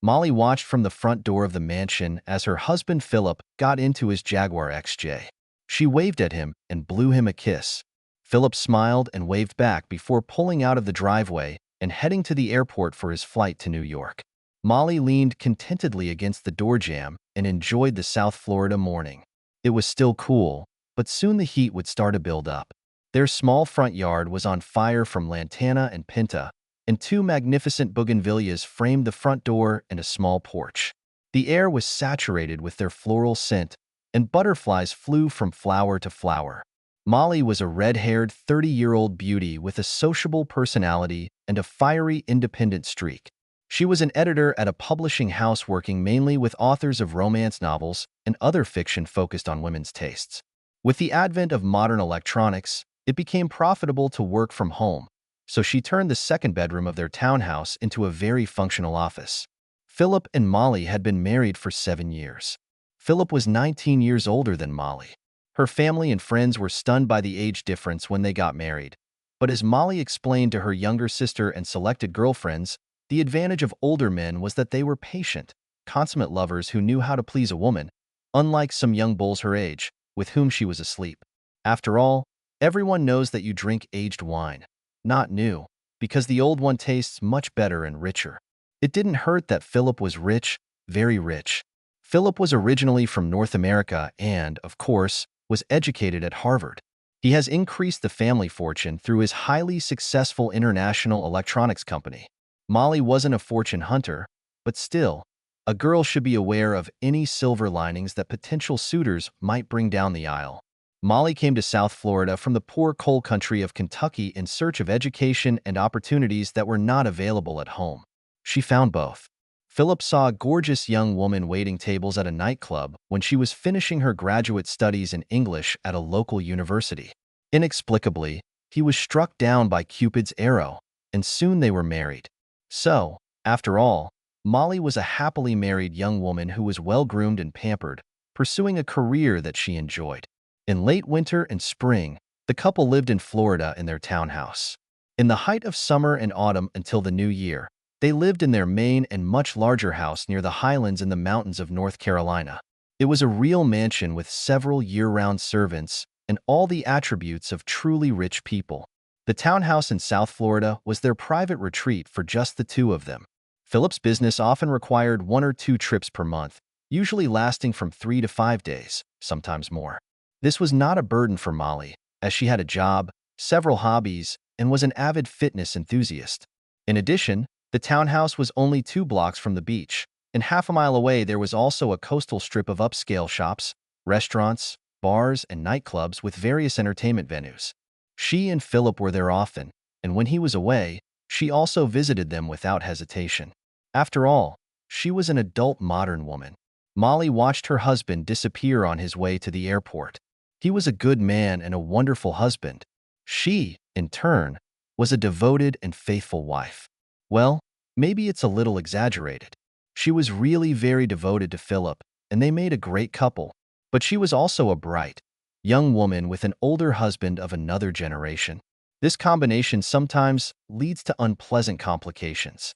Molly watched from the front door of the mansion as her husband Philip got into his Jaguar XJ. She waved at him and blew him a kiss. Philip smiled and waved back before pulling out of the driveway and heading to the airport for his flight to New York. Molly leaned contentedly against the door jamb and enjoyed the South Florida morning. It was still cool, but soon the heat would start to build up. Their small front yard was on fire from lantana and pinta, and two magnificent bougainvilleas framed the front door and a small porch. The air was saturated with their floral scent, and butterflies flew from flower to flower. Molly was a red-haired 30-year-old beauty with a sociable personality and a fiery, independent streak. She was an editor at a publishing house working mainly with authors of romance novels and other fiction focused on women's tastes. With the advent of modern electronics, it became profitable to work from home, so she turned the second bedroom of their townhouse into a very functional office. Philip and Molly had been married for 7 years. Philip was 19 years older than Molly. Her family and friends were stunned by the age difference when they got married, but as Molly explained to her younger sister and selected girlfriends, the advantage of older men was that they were patient, consummate lovers who knew how to please a woman, unlike some young bulls her age, with whom she was asleep. After all, everyone knows that you drink aged wine, not new, because the old one tastes much better and richer. It didn't hurt that Philip was rich, very rich. Philip was originally from North America and, of course, was educated at Harvard. He has increased the family fortune through his highly successful international electronics company. Molly wasn't a fortune hunter, but still, a girl should be aware of any silver linings that potential suitors might bring down the aisle. Molly came to South Florida from the poor coal country of Kentucky in search of education and opportunities that were not available at home. She found both. Philip saw a gorgeous young woman waiting tables at a nightclub when she was finishing her graduate studies in English at a local university. Inexplicably, he was struck down by Cupid's arrow, and soon they were married. So, after all, Molly was a happily married young woman who was well-groomed and pampered, pursuing a career that she enjoyed. In late winter and spring, the couple lived in Florida in their townhouse. In the height of summer and autumn until the new year, they lived in their main and much larger house near the highlands in the mountains of North Carolina. It was a real mansion with several year-round servants and all the attributes of truly rich people. The townhouse in South Florida was their private retreat for just the two of them. Philip's business often required 1 or 2 trips per month, usually lasting from 3 to 5 days, sometimes more. This was not a burden for Molly, as she had a job, several hobbies, and was an avid fitness enthusiast. In addition, the townhouse was only 2 blocks from the beach, and half a mile away there was also a coastal strip of upscale shops, restaurants, bars, and nightclubs with various entertainment venues. She and Philip were there often, and when he was away, she also visited them without hesitation. After all, she was an adult modern woman. Molly watched her husband disappear on his way to the airport. He was a good man and a wonderful husband. She, in turn, was a devoted and faithful wife. Well, maybe it's a little exaggerated. She was really very devoted to Philip, and they made a great couple. But she was also a bright, young woman with an older husband of another generation. This combination sometimes leads to unpleasant complications.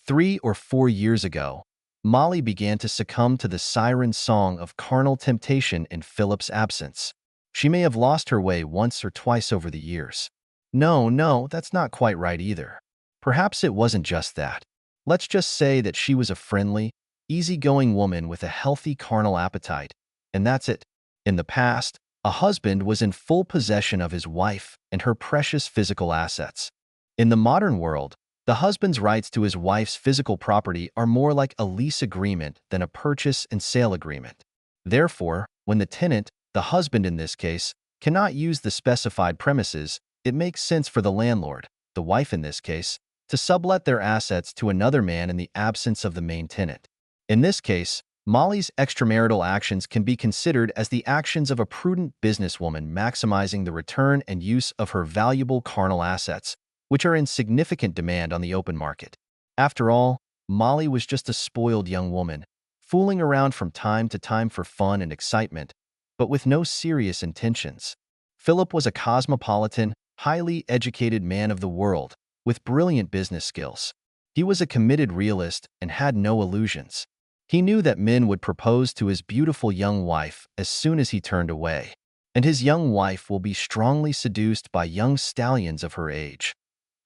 3 or 4 years ago, Molly began to succumb to the siren song of carnal temptation in Philip's absence. She may have lost her way once or twice over the years. No, that's not quite right either. Perhaps it wasn't just that. Let's just say that she was a friendly, easygoing woman with a healthy carnal appetite, and that's it. In the past, a husband was in full possession of his wife and her precious physical assets. In the modern world, the husband's rights to his wife's physical property are more like a lease agreement than a purchase and sale agreement. Therefore, when the tenant, the husband in this case, cannot use the specified premises, it makes sense for the landlord, the wife in this case, to sublet their assets to another man in the absence of the main tenant. In this case, Molly's extramarital actions can be considered as the actions of a prudent businesswoman maximizing the return and use of her valuable carnal assets, which are in significant demand on the open market. After all, Molly was just a spoiled young woman, fooling around from time to time for fun and excitement, but with no serious intentions. Philip was a cosmopolitan, highly educated man of the world, with brilliant business skills. He was a committed realist and had no illusions. He knew that men would propose to his beautiful young wife as soon as he turned away, and his young wife will be strongly seduced by young stallions of her age.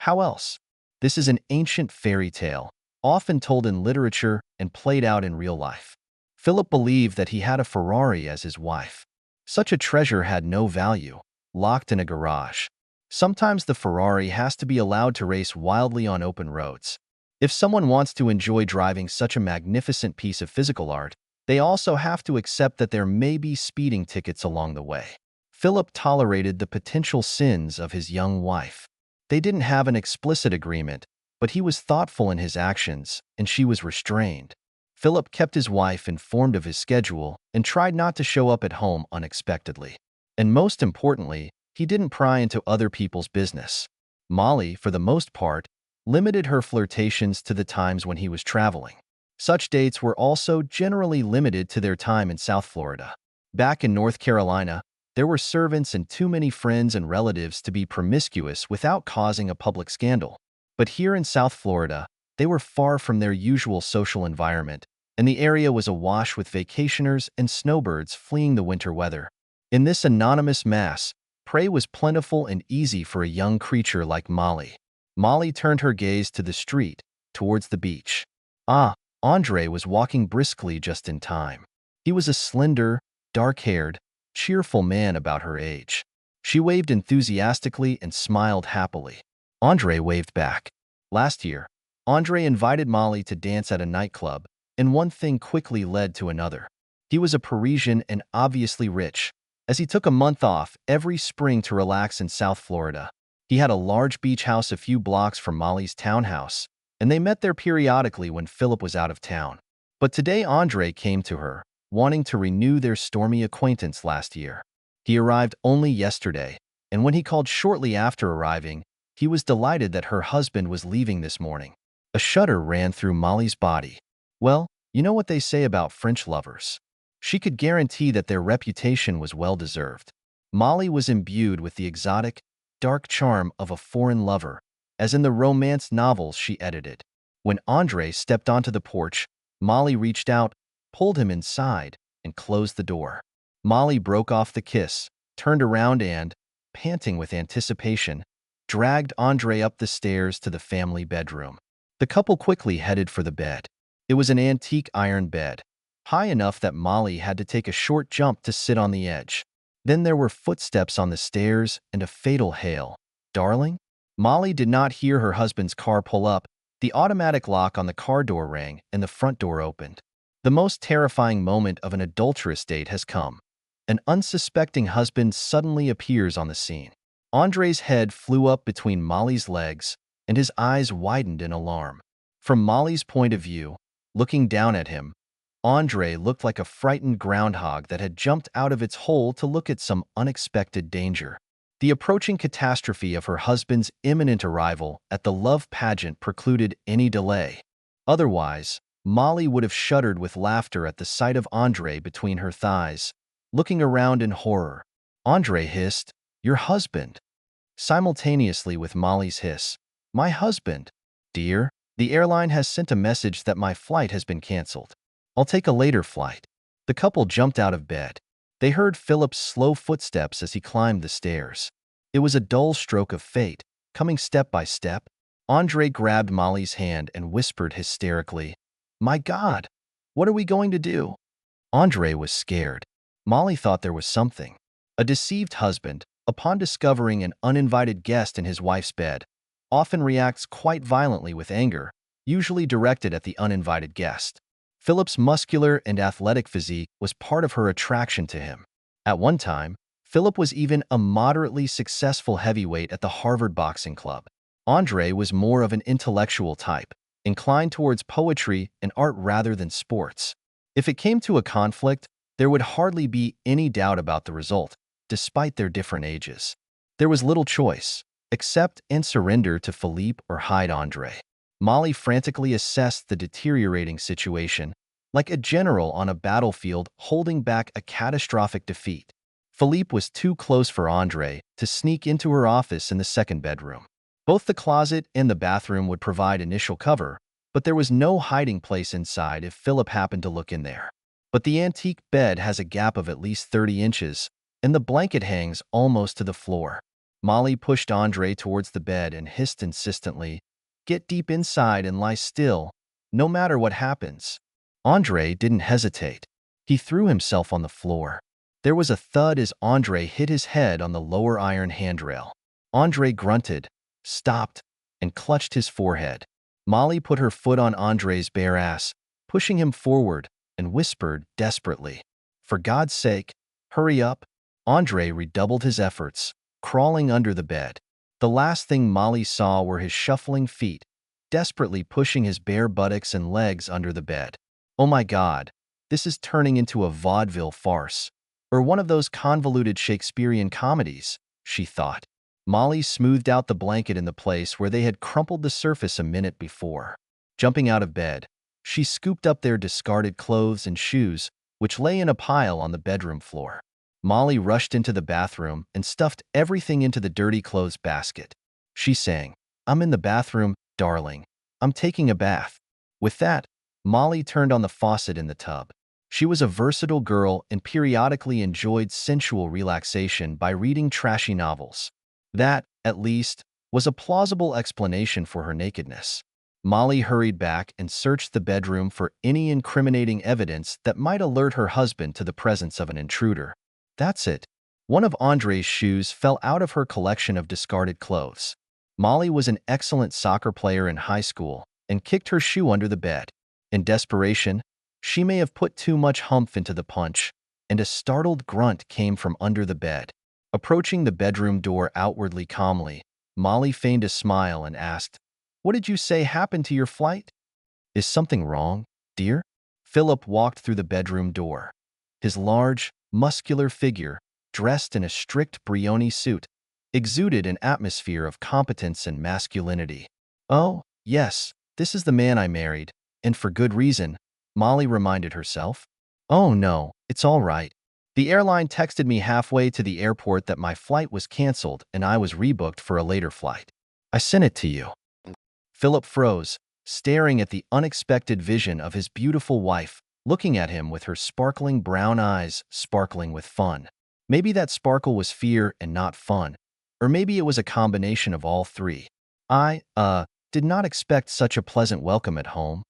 How else? This is an ancient fairy tale, often told in literature and played out in real life. Philip believed that he had a Ferrari as his wife. Such a treasure had no value, locked in a garage. Sometimes the Ferrari has to be allowed to race wildly on open roads. If someone wants to enjoy driving such a magnificent piece of physical art, they also have to accept that there may be speeding tickets along the way. Philip tolerated the potential sins of his young wife. They didn't have an explicit agreement, but he was thoughtful in his actions, and she was restrained. Philip kept his wife informed of his schedule and tried not to show up at home unexpectedly. And most importantly, he didn't pry into other people's business. Molly, for the most part, limited her flirtations to the times when he was traveling. Such dates were also generally limited to their time in South Florida. Back in North Carolina, there were servants and too many friends and relatives to be promiscuous without causing a public scandal. But here in South Florida, they were far from their usual social environment, and the area was awash with vacationers and snowbirds fleeing the winter weather. In this anonymous mass, prey was plentiful and easy for a young creature like Molly. Molly turned her gaze to the street, towards the beach. Andre was walking briskly just in time. He was a slender, dark-haired, cheerful man about her age. She waved enthusiastically and smiled happily. Andre waved back. Last year, Andre invited Molly to dance at a nightclub, and one thing quickly led to another. He was a Parisian and obviously rich, as he took a month off every spring to relax in South Florida. He had a large beach house a few blocks from Molly's townhouse, and they met there periodically when Philip was out of town. But today Andre came to her, wanting to renew their stormy acquaintance last year. He arrived only yesterday, and when he called shortly after arriving, he was delighted that her husband was leaving this morning. A shudder ran through Molly's body. Well, you know what they say about French lovers. She could guarantee that their reputation was well-deserved. Molly was imbued with the exotic, dark charm of a foreign lover, as in the romance novels she edited. When Andre stepped onto the porch, Molly reached out, pulled him inside, and closed the door. Molly broke off the kiss, turned around and, panting with anticipation, dragged Andre up the stairs to the family bedroom. The couple quickly headed for the bed. It was an antique iron bed, high enough that Molly had to take a short jump to sit on the edge. Then there were footsteps on the stairs and a fatal hail. "Darling?" Molly did not hear her husband's car pull up. The automatic lock on the car door rang and the front door opened. The most terrifying moment of an adulterous date has come. An unsuspecting husband suddenly appears on the scene. Andre's head flew up between Molly's legs, and his eyes widened in alarm. From Molly's point of view, looking down at him, Andre looked like a frightened groundhog that had jumped out of its hole to look at some unexpected danger. The approaching catastrophe of her husband's imminent arrival at the love pageant precluded any delay. Otherwise, Molly would have shuddered with laughter at the sight of Andre between her thighs, looking around in horror. Andre hissed, "Your husband." Simultaneously with Molly's hiss, "My husband. Dear, the airline has sent a message that my flight has been canceled. I'll take a later flight." The couple jumped out of bed. They heard Philip's slow footsteps as he climbed the stairs. It was a dull stroke of fate, coming step by step. Andre grabbed Molly's hand and whispered hysterically, "My God, what are we going to do?" Andre was scared. Molly thought there was something. A deceived husband, upon discovering an uninvited guest in his wife's bed, often reacts quite violently with anger, usually directed at the uninvited guest. Philip's muscular and athletic physique was part of her attraction to him. At one time, Philip was even a moderately successful heavyweight at the Harvard Boxing Club. Andre was more of an intellectual type, inclined towards poetry and art rather than sports. If it came to a conflict, there would hardly be any doubt about the result, despite their different ages. There was little choice: accept and surrender to Philippe or hide Andre. Molly frantically assessed the deteriorating situation, like a general on a battlefield holding back a catastrophic defeat. Philippe was too close for Andre to sneak into her office in the second bedroom. Both the closet and the bathroom would provide initial cover, but there was no hiding place inside if Philip happened to look in there. But the antique bed has a gap of at least 30 inches, and the blanket hangs almost to the floor. Molly pushed Andre towards the bed and hissed insistently, "Get deep inside and lie still, no matter what happens." Andre didn't hesitate. He threw himself on the floor. There was a thud as Andre hit his head on the lower iron handrail. Andre grunted, stopped, and clutched his forehead. Molly put her foot on Andre's bare ass, pushing him forward, and whispered desperately, "For God's sake, hurry up." Andre redoubled his efforts, crawling under the bed. The last thing Molly saw were his shuffling feet, desperately pushing his bare buttocks and legs under the bed. Oh my God, this is turning into a vaudeville farce, or one of those convoluted Shakespearean comedies, she thought. Molly smoothed out the blanket in the place where they had crumpled the surface a minute before. Jumping out of bed, she scooped up their discarded clothes and shoes, which lay in a pile on the bedroom floor. Molly rushed into the bathroom and stuffed everything into the dirty clothes basket. She sang, "I'm in the bathroom, darling. I'm taking a bath." With that, Molly turned on the faucet in the tub. She was a versatile girl and periodically enjoyed sensual relaxation by reading trashy novels. That, at least, was a plausible explanation for her nakedness. Molly hurried back and searched the bedroom for any incriminating evidence that might alert her husband to the presence of an intruder. That's it. One of Andre's shoes fell out of her collection of discarded clothes. Molly was an excellent soccer player in high school and kicked her shoe under the bed. In desperation, she may have put too much humph into the punch, and a startled grunt came from under the bed. Approaching the bedroom door outwardly calmly, Molly feigned a smile and asked, "What did you say happened to your flight?" "Is something wrong, dear?" Philip walked through the bedroom door. His large, muscular figure, dressed in a strict Brioni suit, exuded an atmosphere of competence and masculinity. "Oh, yes, this is the man I married, and for good reason," Molly reminded herself. "Oh no, it's all right. The airline texted me halfway to the airport that my flight was canceled and I was rebooked for a later flight. I sent it to you." Philip froze, staring at the unexpected vision of his beautiful wife, looking at him with her sparkling brown eyes sparkling with fun. Maybe that sparkle was fear and not fun, or maybe it was a combination of all three. "I did not expect such a pleasant welcome at home.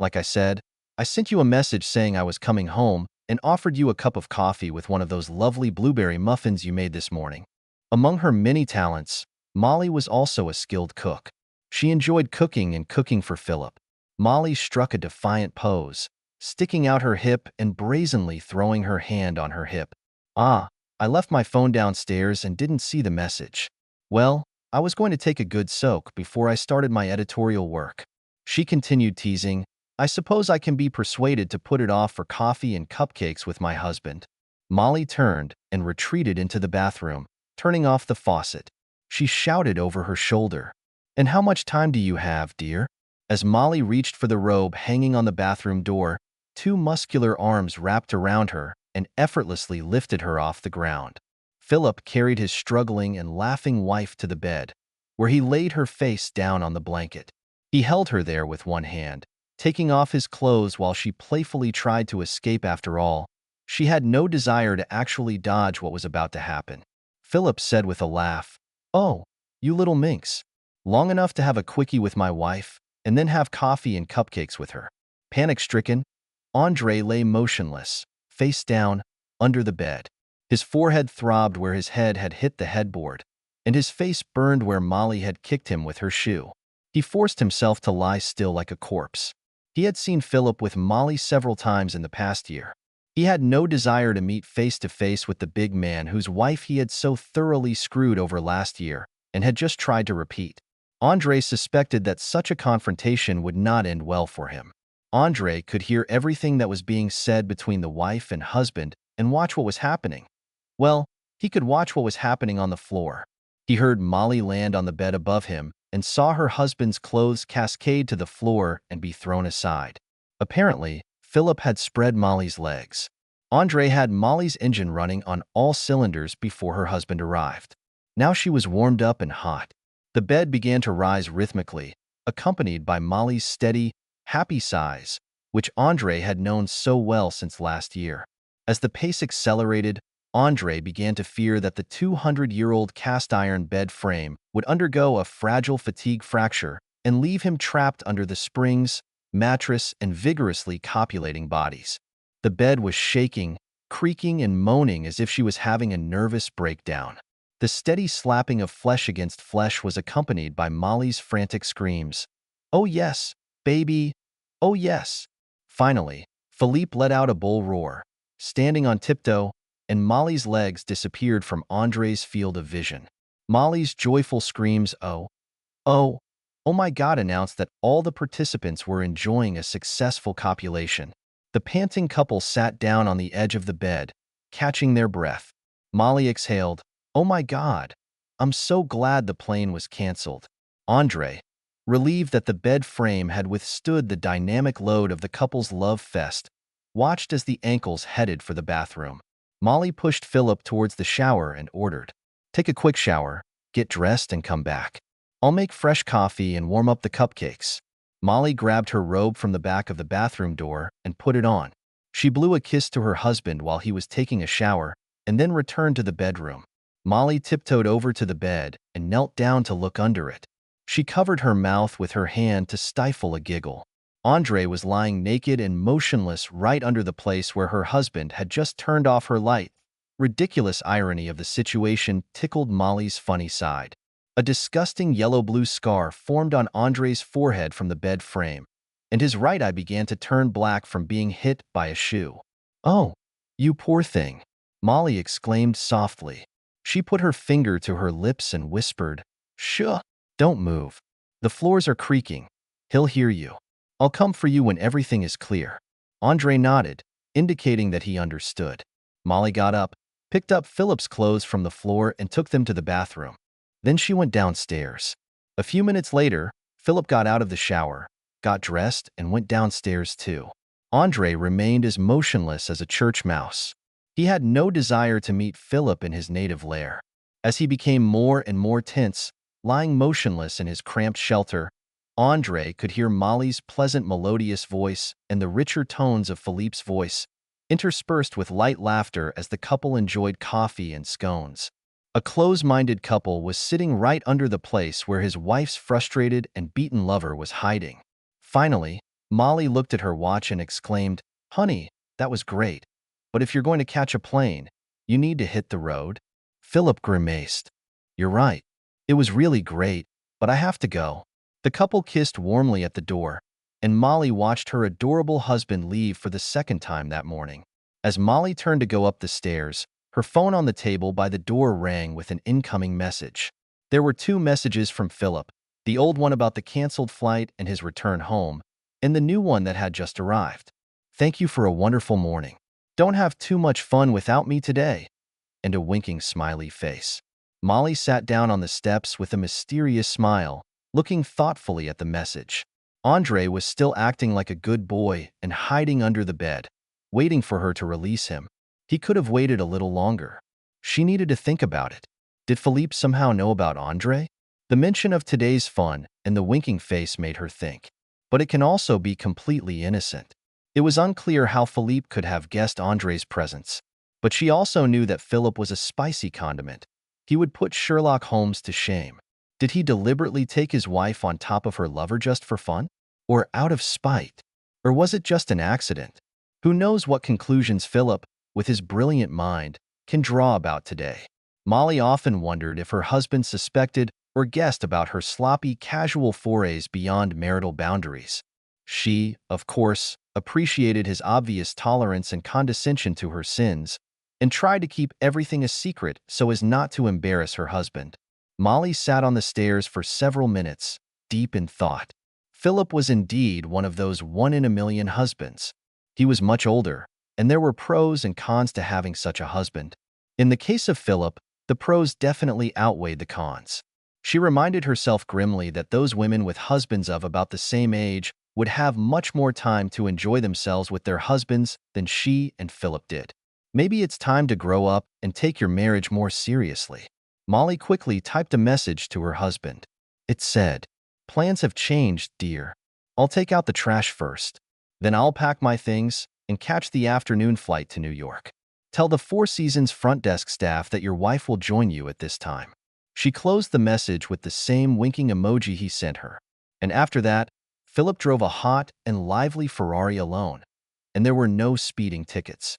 Like I said, I sent you a message saying I was coming home and offered you a cup of coffee with one of those lovely blueberry muffins you made this morning." Among her many talents, Molly was also a skilled cook. She enjoyed cooking and cooking for Philip. Molly struck a defiant pose, sticking out her hip and brazenly throwing her hand on her hip. "Ah, I left my phone downstairs and didn't see the message. Well, I was going to take a good soak before I started my editorial work." She continued teasing, "I suppose I can be persuaded to put it off for coffee and cupcakes with my husband." Molly turned and retreated into the bathroom, turning off the faucet. She shouted over her shoulder, "And how much time do you have, dear?" As Molly reached for the robe hanging on the bathroom door, two muscular arms wrapped around her and effortlessly lifted her off the ground. Philip carried his struggling and laughing wife to the bed, where he laid her face down on the blanket. He held her there with one hand, taking off his clothes while she playfully tried to escape. After all, she had no desire to actually dodge what was about to happen. Philip said with a laugh, "Oh, you little minx. Long enough to have a quickie with my wife, and then have coffee and cupcakes with her." Panic-stricken, Andre lay motionless, face down, under the bed. His forehead throbbed where his head had hit the headboard, and his face burned where Molly had kicked him with her shoe. He forced himself to lie still like a corpse. He had seen Philip with Molly several times in the past year. He had no desire to meet face-to-face with the big man whose wife he had so thoroughly screwed over last year and had just tried to repeat. Andre suspected that such a confrontation would not end well for him. Andre could hear everything that was being said between the wife and husband and watch what was happening. Well, he could watch what was happening on the floor. He heard Molly land on the bed above him and saw her husband's clothes cascade to the floor and be thrown aside. Apparently, Philip had spread Molly's legs. Andre had Molly's engine running on all cylinders before her husband arrived. Now she was warmed up and hot. The bed began to rise rhythmically, accompanied by Molly's steady, happy sighs, which Andre had known so well since last year. As the pace accelerated, Andre began to fear that the 200-year-old cast-iron bed frame would undergo a fragile fatigue fracture and leave him trapped under the springs, mattress, and vigorously copulating bodies. The bed was shaking, creaking, and moaning as if she was having a nervous breakdown. The steady slapping of flesh against flesh was accompanied by Molly's frantic screams. "Oh yes, baby! Oh yes!" Finally, Philippe let out a bull roar, standing on tiptoe, and Molly's legs disappeared from Andre's field of vision. Molly's joyful screams, oh, oh my God," announced that all the participants were enjoying a successful copulation. The panting couple sat down on the edge of the bed, catching their breath. Molly exhaled, "Oh my God, I'm so glad the plane was canceled." Andre, relieved that the bed frame had withstood the dynamic load of the couple's love fest, watched as the ankles headed for the bathroom. Molly pushed Philip towards the shower and ordered, "Take a quick shower, get dressed, and come back. I'll make fresh coffee and warm up the cupcakes." Molly grabbed her robe from the back of the bathroom door and put it on. She blew a kiss to her husband while he was taking a shower and then returned to the bedroom. Molly tiptoed over to the bed and knelt down to look under it. She covered her mouth with her hand to stifle a giggle. Andre was lying naked and motionless right under the place where her husband had just turned off her light. Ridiculous irony of the situation tickled Molly's funny side. A disgusting yellow-blue scar formed on Andre's forehead from the bed frame, and his right eye began to turn black from being hit by a shoe. "Oh, you poor thing," Molly exclaimed softly. She put her finger to her lips and whispered, "Shh, don't move. The floors are creaking. He'll hear you. I'll come for you when everything is clear." Andre nodded, indicating that he understood. Molly got up, picked up Philip's clothes from the floor, and took them to the bathroom. Then she went downstairs. A few minutes later, Philip got out of the shower, got dressed, and went downstairs too. Andre remained as motionless as a church mouse. He had no desire to meet Philip in his native lair. As he became more and more tense, lying motionless in his cramped shelter, Andre could hear Molly's pleasant melodious voice and the richer tones of Philippe's voice, interspersed with light laughter as the couple enjoyed coffee and scones. A close-minded couple was sitting right under the place where his wife's frustrated and beaten lover was hiding. Finally, Molly looked at her watch and exclaimed, "Honey, that was great. But if you're going to catch a plane, you need to hit the road." Philip grimaced. "You're right. It was really great, but I have to go." The couple kissed warmly at the door, and Molly watched her adorable husband leave for the second time that morning. As Molly turned to go up the stairs, her phone on the table by the door rang with an incoming message. There were two messages from Philip, the old one about the canceled flight and his return home, and the new one that had just arrived. "Thank you for a wonderful morning. Don't have too much fun without me today." And a winking smiley face. Molly sat down on the steps with a mysterious smile, looking thoughtfully at the message. Andre was still acting like a good boy and hiding under the bed, waiting for her to release him. He could have waited a little longer. She needed to think about it. Did Philippe somehow know about Andre? The mention of today's fun and the winking face made her think. But it can also be completely innocent. It was unclear how Philippe could have guessed Andre's presence. But she also knew that Philip was a spicy condiment. He would put Sherlock Holmes to shame. Did he deliberately take his wife on top of her lover just for fun? Or out of spite? Or was it just an accident? Who knows what conclusions Philip, with his brilliant mind, can draw about today. Molly often wondered if her husband suspected or guessed about her sloppy, casual forays beyond marital boundaries. She, of course, appreciated his obvious tolerance and condescension to her sins, and tried to keep everything a secret so as not to embarrass her husband. Molly sat on the stairs for several minutes, deep in thought. Philip was indeed one of those one-in-a-million husbands. He was much older, and there were pros and cons to having such a husband. In the case of Philip, the pros definitely outweighed the cons. She reminded herself grimly that those women with husbands of about the same age would have much more time to enjoy themselves with their husbands than she and Philip did. Maybe it's time to grow up and take your marriage more seriously. Molly quickly typed a message to her husband. It said, "Plans have changed, dear. I'll take out the trash first. Then I'll pack my things and catch the afternoon flight to New York. Tell the Four Seasons front desk staff that your wife will join you at this time." She closed the message with the same winking emoji he sent her. And after that, Philip drove a hot and lively Ferrari alone, and there were no speeding tickets.